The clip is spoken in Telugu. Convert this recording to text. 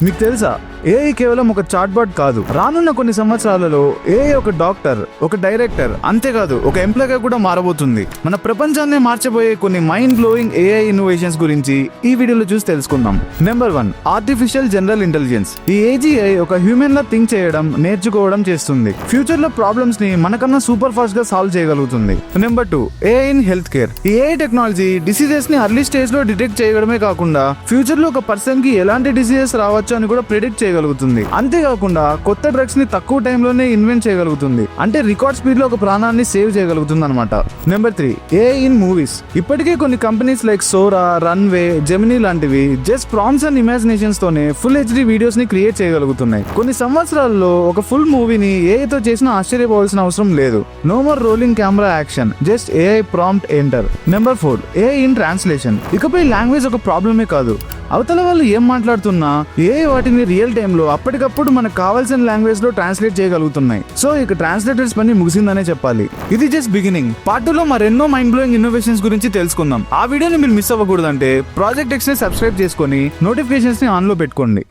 మీకు తెలుసా, ఏఐ కేవలం ఒక చాట్బాట్ కాదు. రానున్న కొన్ని సంవత్సరాలలో ఏఐ ఒక డాక్టర్, ఒక డైరెక్టర్, అంతేకాదు ఒక ఎంప్లాయ్గా కూడా మారబోతుంది. మన ప్రపంచాన్ని మార్చబోయే కొన్ని మైండ్ బ్లోయింగ్ ఏఐ ఇన్నోవేషన్స్ గురించి ఈ వీడియోలో చూసి తెలుసుకుందాం. Number 1, artificial general intelligence. ఈ ఏజీఐ ఒక హ్యూమన్ లా థింక్ చేయడం, నేర్చుకోవడం చేస్తుంది. ఫ్యూచర్ లో ప్రాబ్లమ్స్ ని మనకన్నా సూపర్ ఫాస్ట్ గా సాల్వ్ చేయగలుగుతుంది. Number 2, AI in health care. ఈ ఏఐ టెక్నాలజీ డిసీజెస్ ని అర్లీ స్టేజ్ లో డిటెక్ట్ చేయడమే కాకుండా ఫ్యూచర్ లో ఒక పర్సన్ కి ఎలాంటి డిసీజెస్ రావచ్చు అని కూడా ప్రిడిక్ట్ చేయగలుగుతుంది. అంతేకాకుండా కొత్త డ్రగ్స్ ని తక్కువ టైంలోనే ఇన్వెంట్ చేయగలుగుతుంది. అంటే రికార్డ్ స్పీడ్ లో ఒక ప్రాణాన్ని సేవ్ చేయగలుగుతుంది అనమాట. Number 3, AI in movies. ఇప్పటికే కొన్ని companies like Sora, runway, Gemini లాంటివి జస్ట్ ప్రాంప్ట్స్ అండ్ ఇమాజినేషన్స్ తోనే ఫుల్ హెచ్డి వీడియోస్ ని క్రియేట్ చేయగలుగుతున్నాయి. కొన్ని సంవత్సరాల్లో ఒక ఫుల్ మూవీని ఏఐ తో చేసిన ఆశ్చర్యపోవాల్సిన అవసరం లేదు. No more rolling camera action, just AI prompt enter. Number 4, AI in translation. ఇకపై లాంగ్వేజ్ ఒక ప్రాబ్లమే కాదు. అవతల వాళ్ళు ఏం మాట్లాడుతున్నా ఏఐ వాటిని రియల్ టైంలో అప్పటికప్పుడు మనకు కావాల్సిన లాంగ్వేజ్ లో ట్రాన్స్లేట్ చేయగలుగుతున్నాయి. సో ఇక ట్రాన్స్లేటర్స్ పని ముగిసిందనే చెప్పాలి. ఇది జస్ట్ బిగినింగ్. పార్ట్ 2 లో మరెన్నో మైండ్ బ్లోయింగ్ ఇన్నోవేషన్స్ గురించి తెలుసుకుందాం. ఆ వీడియోని మీరు మిస్ అవ్వకూడదంటే ప్రాజెక్ట్ ఎక్స్ ని సబ్స్క్రైబ్ చేసుకొని నోటిఫికేషన్స్ ని ఆన్ లో పెట్టుకోండి.